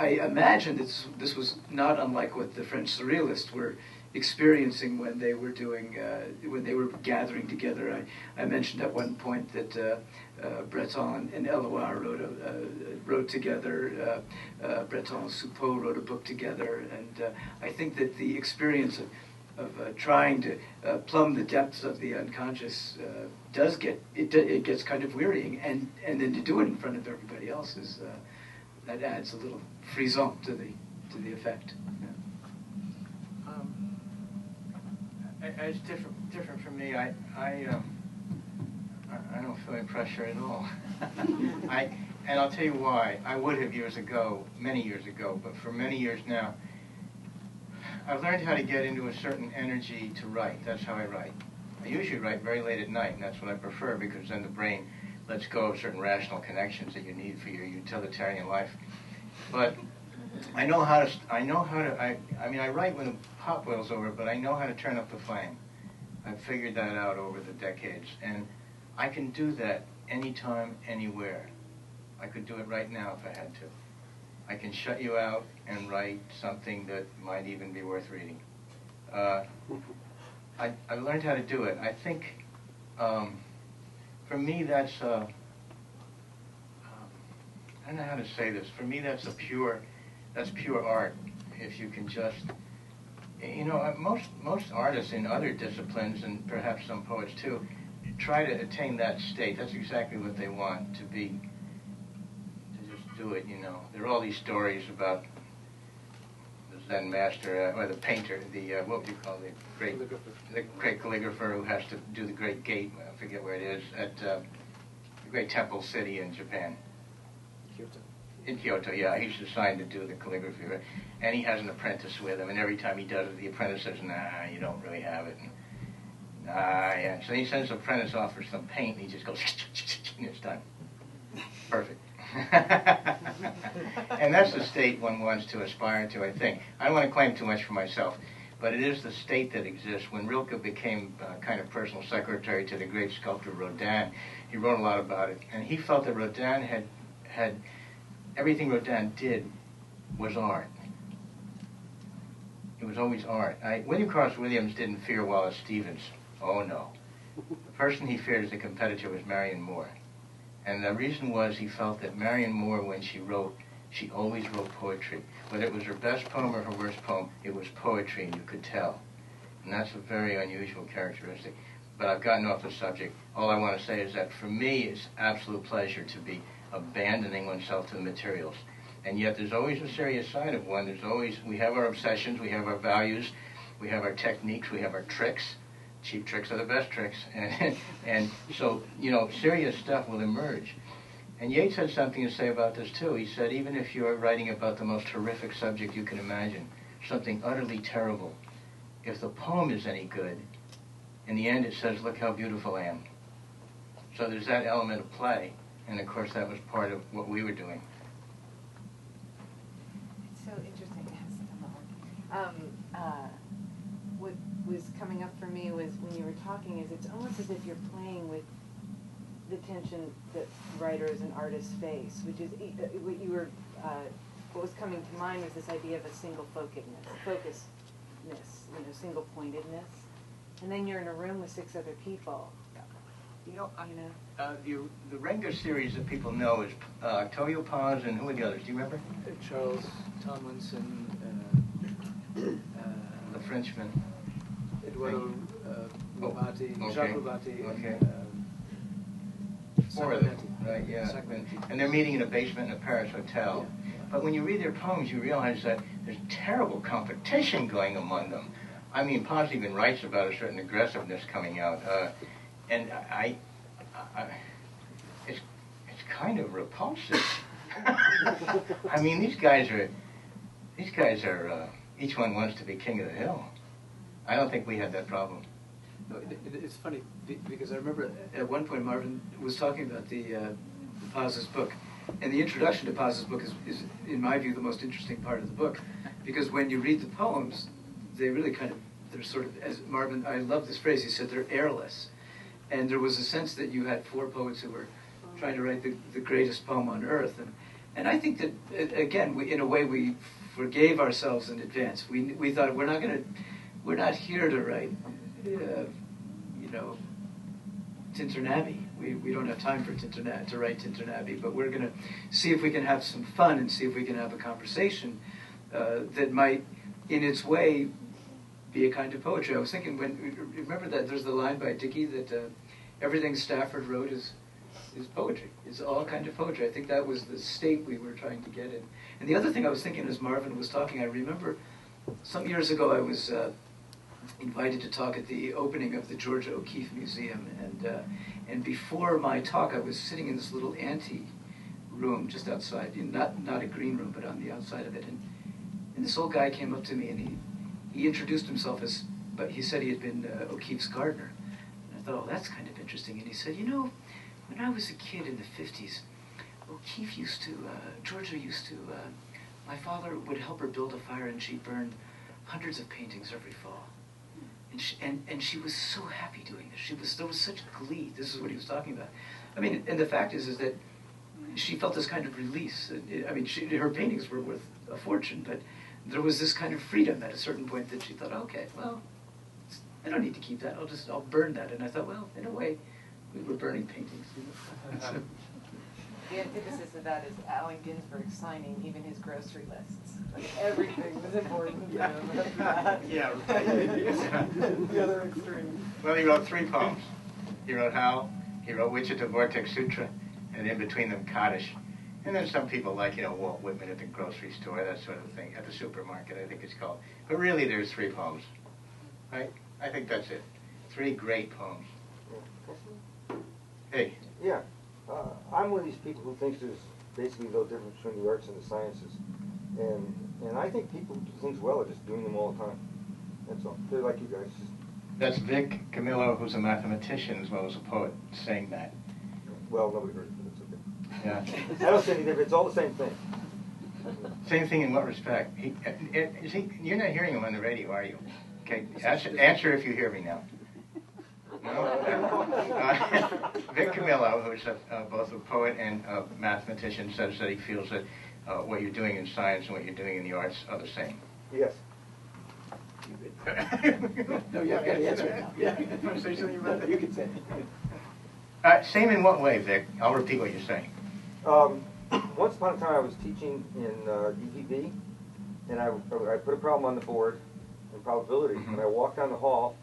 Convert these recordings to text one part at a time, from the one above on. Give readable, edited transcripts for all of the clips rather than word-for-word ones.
I imagine this was not unlike what the French surrealists were experiencing when they were doing when they were gathering together. I mentioned at one point that Breton and Eloire wrote together. Breton and Soupeau wrote a book together, and I think that the experience of trying to plumb the depths of the unconscious does get it gets kind of wearying, and then to do it in front of everybody else is that adds a little frisson to the effect. Yeah. It's different for me. I don't feel any pressure at all. And I'll tell you why. I would have years ago, many years ago, but for many years now, I've learned how to get into a certain energy to write. That's how I write. I usually write very late at night, and that's what I prefer, because then the brain lets go of certain rational connections that you need for your utilitarian life. But I know how to, I mean, I write when the pot boils over, but I know how to turn up the flame. I've figured that out over the decades, and I can do that anytime, anywhere. I could do it right now if I had to. I can shut you out and write something that might even be worth reading. I've learned how to do it. I think, for me, that's, I don't know how to say this. For me, that's pure art. If you can just, you know, most artists in other disciplines, and perhaps some poets too, try to attain that state. That's exactly what they want, to just do it, you know. There are all these stories about the Zen master, or the painter, what would you call the great calligrapher who has to do the great gate, I forget where it is, at the great temple city in Japan. Kyoto. In Kyoto, yeah. He's assigned to do the calligraphy, right? And he has an apprentice with him, and every time he does it, the apprentice says, nah, you don't really have it. And, yeah. So he sends the apprentice off for some paint, and he just goes, and it's done. Perfect. And that's the state one wants to aspire to, I think. I don't want to claim too much for myself, but it is the state that exists. When Rilke became kind of personal secretary to the great sculptor Rodin, he wrote a lot about it, and he felt that Rodin had everything Rodin did was art. It was always art. William Carlos Williams didn't fear Wallace Stevens. Oh, no. The person he feared as a competitor was Marion Moore. And the reason was he felt that Marion Moore, when she wrote, she always wrote poetry. Whether it was her best poem or her worst poem, it was poetry, and you could tell. And that's a very unusual characteristic. But I've gotten off the subject. All I want to say is that for me, it's absolute pleasure to be abandoning oneself to the materials. And yet there's always a serious side of one. There's always, we have our obsessions, we have our values, we have our techniques, we have our tricks. Cheap tricks are the best tricks. And so, you know, serious stuff will emerge. And Yeats had something to say about this too. He said, even if you're writing about the most horrific subject you can imagine, something utterly terrible, if the poem is any good, in the end it says, look how beautiful I am. So there's that element of play. And of course that was part of what we were doing. It's so interesting. What was coming up for me was when you were talking is it's almost as if you're playing with the tension that writers and artists face, which is what you were. What was coming to mind was this idea of a single focusedness, single pointedness, and then you're in a room with 6 other people. You know, the Renga series that people know is Toyo Paz and who are the others? Do you remember? Charles Tomlinson, the Frenchman. Eduardo Robati, Jacques Robati, okay. and 4 of them, right? Yeah. And they're meeting in a basement in a Paris hotel. Yeah. But when you read their poems, you realize that there's terrible competition going among them. I mean, Paz even writes about a certain aggressiveness coming out. And it's kind of repulsive. I mean, these guys are, each one wants to be king of the hill. I don't think we had that problem. No, it's funny, because I remember at one point Marvin was talking about the Paz's book. And the introduction to Paz's book is, in my view, the most interesting part of the book. Because when you read the poems, they really they're sort of, as Marvin, I love this phrase, he said they're airless. And there was a sense that you had 4 poets who were trying to write the greatest poem on earth. And I think that, again, in a way, we forgave ourselves in advance. We thought we're not here to write, Tintern Abbey. We don't have time to write Tintern Abbey, but we're going to see if we can have some fun and see if we can have a conversation that might, in its way, be a kind of poetry. I was thinking, remember that there's the line by Dickey that everything Stafford wrote is poetry. It's all kind of poetry. I think that was the state we were trying to get in. And the other thing I was thinking as Marvin was talking, I remember some years ago I was invited to talk at the opening of the Georgia O'Keeffe Museum, and before my talk I was sitting in this little ante room just outside, not a green room, but on the outside of it, and this old guy came up to me and he introduced himself but he said he had been O'Keeffe's gardener. And I thought, oh, that's kind of interesting. And he said, when I was a kid in the 50s, O'Keeffe Georgia used to, my father would help her build a fire and she burned hundreds of paintings every fall. And she was so happy doing this. There was such glee. This is what he was talking about. I mean, and the fact is that she felt this kind of release. I mean, her paintings were worth a fortune, but there was this kind of freedom at a certain point that she thought, okay, well, I don't need to keep that. I'll burn that. And I thought, well, in a way, we were burning paintings. So. The antithesis of that is Allen Ginsberg signing even his grocery lists. Like everything was important to him. Yeah, right. The other extreme. Well, he wrote 3 poems. He wrote How, he wrote Wichita Vortex Sutra, and in between them Kaddish. And then some people like, Walt Whitman at the grocery store, that sort of thing, at the supermarket, I think it's called. But really, there's 3 poems, right? I think that's it. 3 great poems. Hey. Yeah. I'm one of these people who thinks there's basically no difference between the arts and the sciences. And I think people do things well are just doing them all the time. That's all. They're like you guys. That's Vic Camillo, who's a mathematician as well as a poet, saying that. Well, nobody heard it, but it's okay. Yeah. I don't see any difference. It's all the same thing. Same thing in what respect? You're not hearing him on the radio, are you? Okay, answer if you hear me now. No? Vic Camillo, who's both a poet and a mathematician, says that he feels that what you're doing in science and what you're doing in the arts are the same. Yes. No, you have got to answer it now. Yeah. You want to say something about that? You can say it. Same in what way, Vic? I'll repeat what you're saying. Once upon a time I was teaching in UPB, and I put a problem on the board in probability, and I walked down the hall,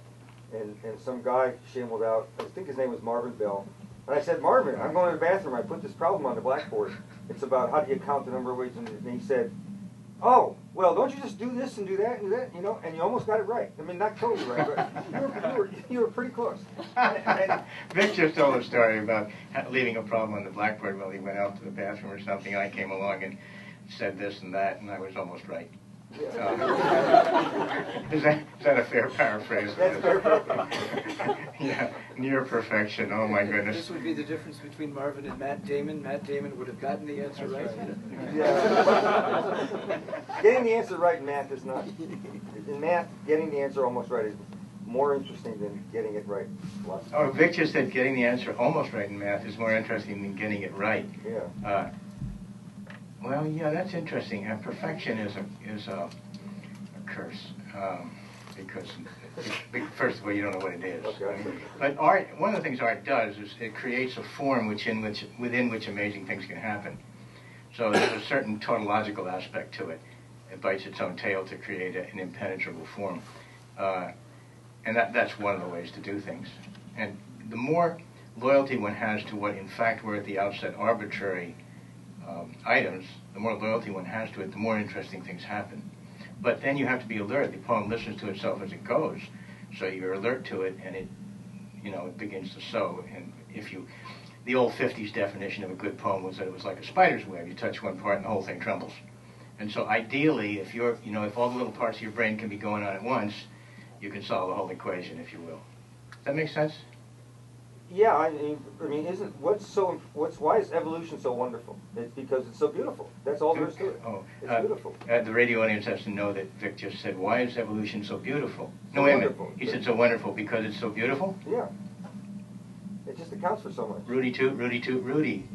and some guy shambled out. I think his name was Marvin Bell. And I said, Marvin, I'm going to the bathroom. I put this problem on the blackboard. It's about how do you count the number of ways. And he said, oh, well, don't you just do this and do that and do that, and you almost got it right. I mean, not totally right, but you were pretty close. Vic just told a story about leaving a problem on the blackboard while he went out to the bathroom or something. I came along and said this and that, and I was almost right. Is that a fair paraphrase? That's fair. Yeah, near perfection. Oh my goodness. This would be the difference between Marvin and Matt Damon. Matt Damon would have gotten the answer right. Yeah. Getting the answer right in math is not. In math, getting the answer almost right is more interesting than getting it right. Oh, Vic just said getting the answer almost right in math is more interesting than getting it right. Yeah. Well, yeah, that's interesting. Perfection is a curse because first of all, you don't know what it is. Okay. But art, one of the things art does is it creates a form within which amazing things can happen. So there's a certain tautological aspect to it. It bites its own tail to create an impenetrable form, and that's one of the ways to do things. And the more loyalty one has to what, in fact, were at the outset arbitrary items, the more loyalty one has to it, the more interesting things happen. But then you have to be alert. The poem listens to itself as it goes, so you're alert to it, and it begins to sow. And the old 50s definition of a good poem was that it was like a spider's web. You touch one part and the whole thing trembles. And so ideally, if all the little parts of your brain can be going on at once, you can solve the whole equation, if you will. Does that make sense? Yeah, I mean, why is evolution so wonderful? It's because it's so beautiful. That's all there is to it. It's beautiful. The radio audience has to know that Vic just said, why is evolution so beautiful? No, wait a minute. He said so wonderful because it's so beautiful? Yeah. It just accounts for so much. Rudy toot, Rudy toot, Rudy.